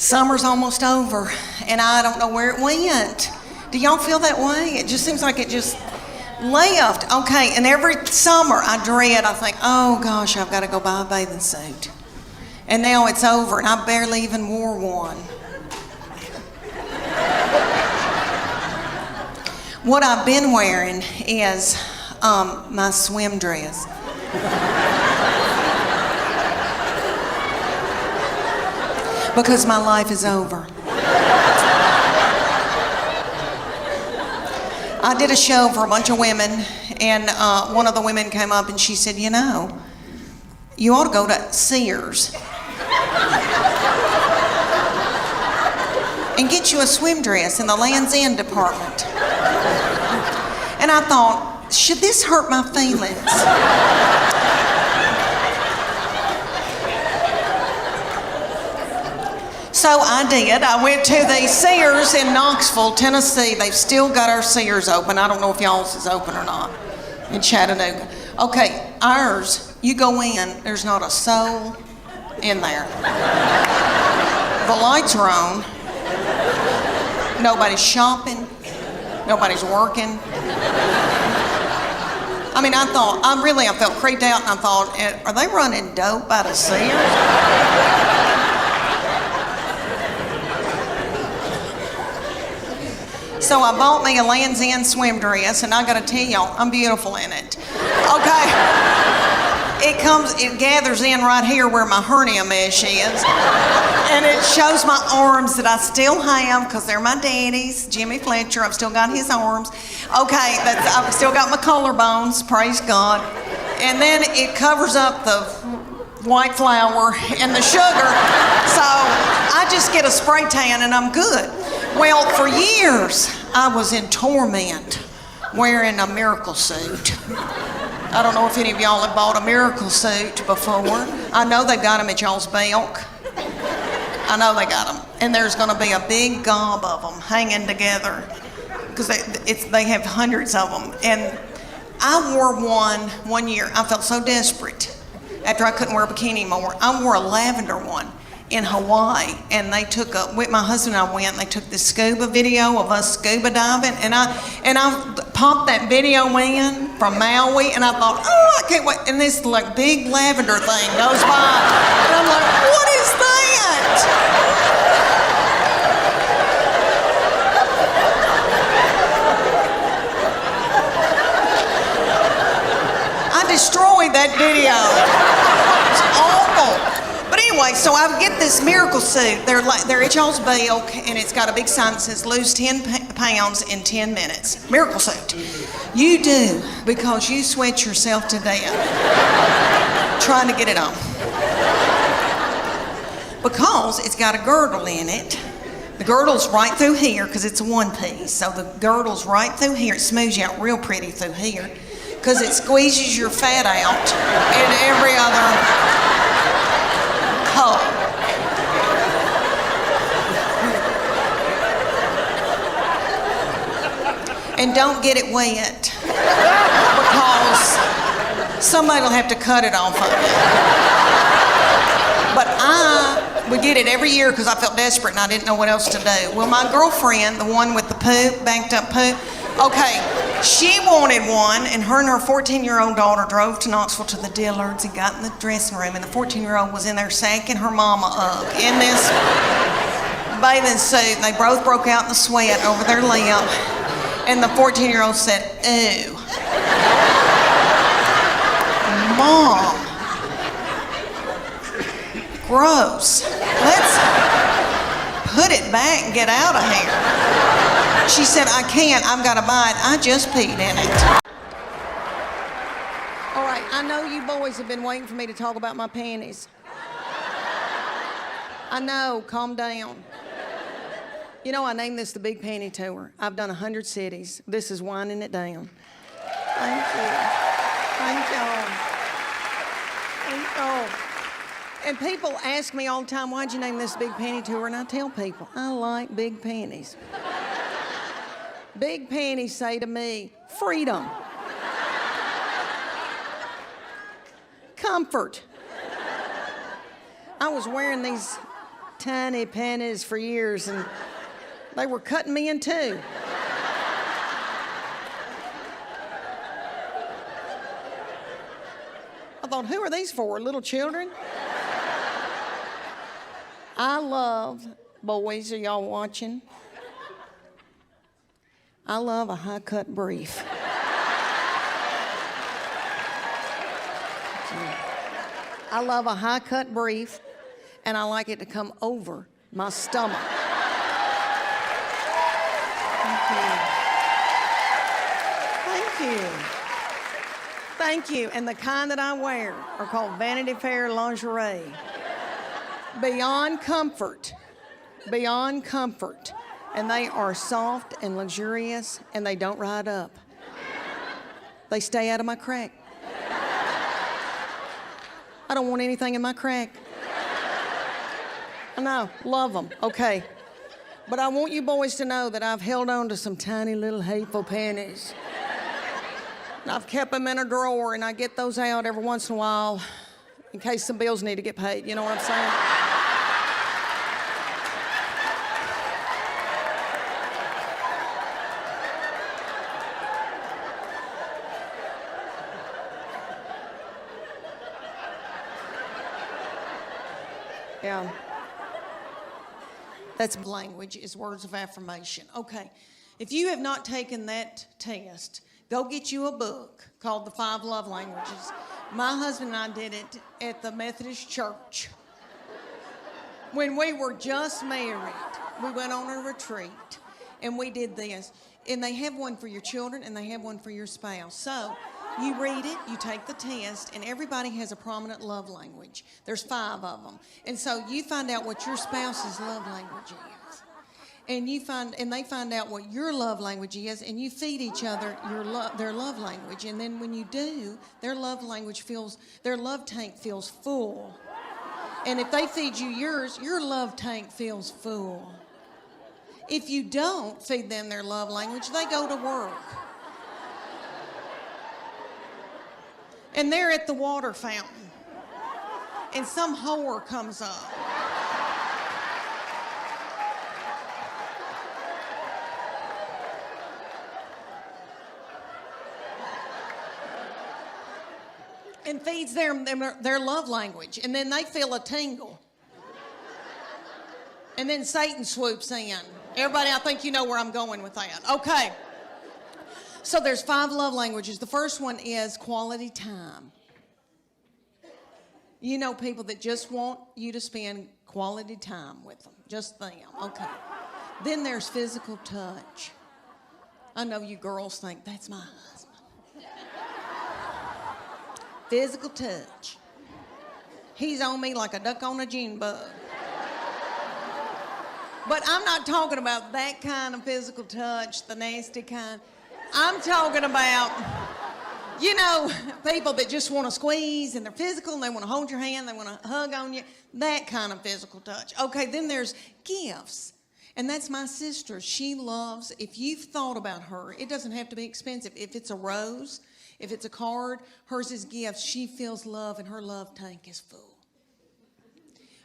Summer's almost over, and I don't know where it went. Do y'all feel that way? It just seems like it just left. Okay, and every summer I think, oh gosh, I've got to go buy a bathing suit. And now it's over, and I barely even wore one. What I've been wearing is my swim dress. Because my life is over. I did a show for a bunch of women, and one of the women came up and she said, you know, you ought to go to Sears and get you a swim dress in the Land's End department. And I thought, should this hurt my feelings? So I did. I went to the Sears in Knoxville, Tennessee. They've still got our Sears open. I don't know if y'all's is open or not in Chattanooga. Okay, ours, you go in, there's not a soul in there. The lights are on. Nobody's shopping. Nobody's working. I mean, I felt creeped out, and I thought, are they running dope out of Sears? So I bought me a Land's End swim dress, and I gotta tell y'all, I'm beautiful in it. Okay. It gathers in right here where my hernia mesh is. And it shows my arms that I still have, because they're my daddy's, Jimmy Fletcher. I've still got his arms. Okay, I've still got my collarbones, praise God. And then it covers up the white flour and the sugar. So I just get a spray tan and I'm good. Well, for years, I was in torment wearing a miracle suit. I don't know if any of y'all have bought a miracle suit before. I know they've got them at y'all's Belk. I know they got them. And there's gonna be a big gob of them hanging together, because they have hundreds of them. And I wore one year. I felt so desperate after I couldn't wear a bikini more. I wore a lavender one in Hawaii, and my husband and I went, and they took this scuba video of us scuba diving, and I popped that video in from Maui, and I thought, oh, I can't wait, and this like big lavender thing goes by, and I'm like, what is that? I destroyed that video. It's awful. But anyway, so I get this miracle suit. They're at y'all's Belk, and it's got a big sign that says lose 10 pounds in 10 minutes. Miracle suit. You do, because you sweat yourself to death trying to get it on. Because it's got a girdle in it. The girdle's right through here, because it's a one piece. So the girdle's right through here. It smooths you out real pretty through here, because it squeezes your fat out in every other hole. And don't get it wet, because somebody will have to cut it off of you. But I would get it every year because I felt desperate and I didn't know what else to do. Well, my girlfriend, the one with the poop, banked up poop, okay, she wanted one, and her 14-year-old daughter drove to Knoxville to the Dillards and got in the dressing room, and the 14-year-old was in there sacking her mama up in this bathing suit, and they both broke out in the sweat over their lip, and the 14-year-old said, ew. Mom. Gross. Let's put it back and get out of here. She said, I can't, I've got to buy it. I just peed in it. All right, I know you boys have been waiting for me to talk about my panties. I know, calm down. You know, I named this the Big Panty Tour. I've done 100 cities. This is winding it down. Thank you. Thank y'all. Thank y'all. And people ask me all the time, why'd you name this Big Panty Tour? And I tell people, I like big panties. Big panties say to me, freedom. Comfort. I was wearing these tiny panties for years, and they were cutting me in two. I thought, who are these for? Little children? I love, boys, are y'all watching? I love a high-cut brief. I love a high-cut brief, and I like it to come over my stomach. Thank you. Thank you. Thank you. And the kind that I wear are called Vanity Fair lingerie. Beyond comfort. Beyond comfort. And they are soft and luxurious, and they don't ride up. They stay out of my crack. I don't want anything in my crack. I know, love them, okay. But I want you boys to know that I've held on to some tiny little hateful panties. And I've kept them in a drawer, and I get those out every once in a while in case some bills need to get paid, you know what I'm saying? Yeah. That's language, is words of affirmation. Okay, if you have not taken that test, go get you a book called The 5 Love Languages. My husband and I did it at the Methodist Church. When we were just married, we went on a retreat and we did this. And they have one for your children and they have one for your spouse. So you read it, you take the test, and everybody has a prominent love language. There's 5 of them. And so you find out what your spouse's love language is. And they find out what your love language is, and you feed each other their love language. And then when you do, their love tank feels full. And if they feed you yours, your love tank feels full. If you don't feed them their love language, they go to work. And they're at the water fountain. And some whore comes up. And feeds them their love language. And then they feel a tingle. And then Satan swoops in. Everybody, I think you know where I'm going with that. Okay. So there's 5 love languages. The first one is quality time. You know people that just want you to spend quality time with them. Just them. Okay. Then there's physical touch. I know you girls think, that's my husband. Physical touch. He's on me like a duck on a June bug. But I'm not talking about that kind of physical touch, the nasty kind. I'm talking about, you know, people that just want to squeeze and they're physical and they want to hold your hand, they want to hug on you, that kind of physical touch. Okay, then there's gifts. And that's my sister. She loves, if you've thought about her, it doesn't have to be expensive. If it's a rose, if it's a card, hers is gifts. She feels love and her love tank is full.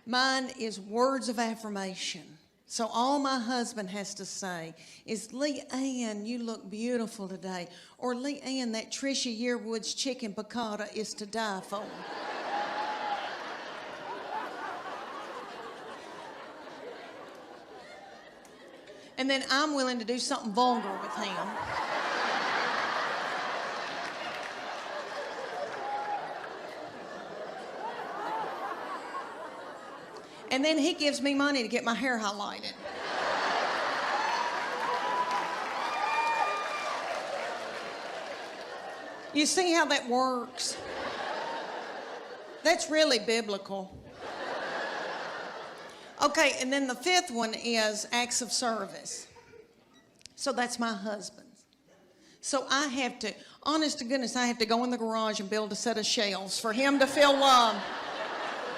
Mine is words of affirmation. So all my husband has to say is, Leanne, you look beautiful today. Or Leanne, that Trisha Yearwood's chicken piccata is to die for. And then I'm willing to do something vulgar with him. And then he gives me money to get my hair highlighted. You see how that works? That's really biblical. Okay, and then the 5th one is acts of service. So that's my husband's. So I have to, honest to goodness, I have to go in the garage and build a set of shelves for him to feel love.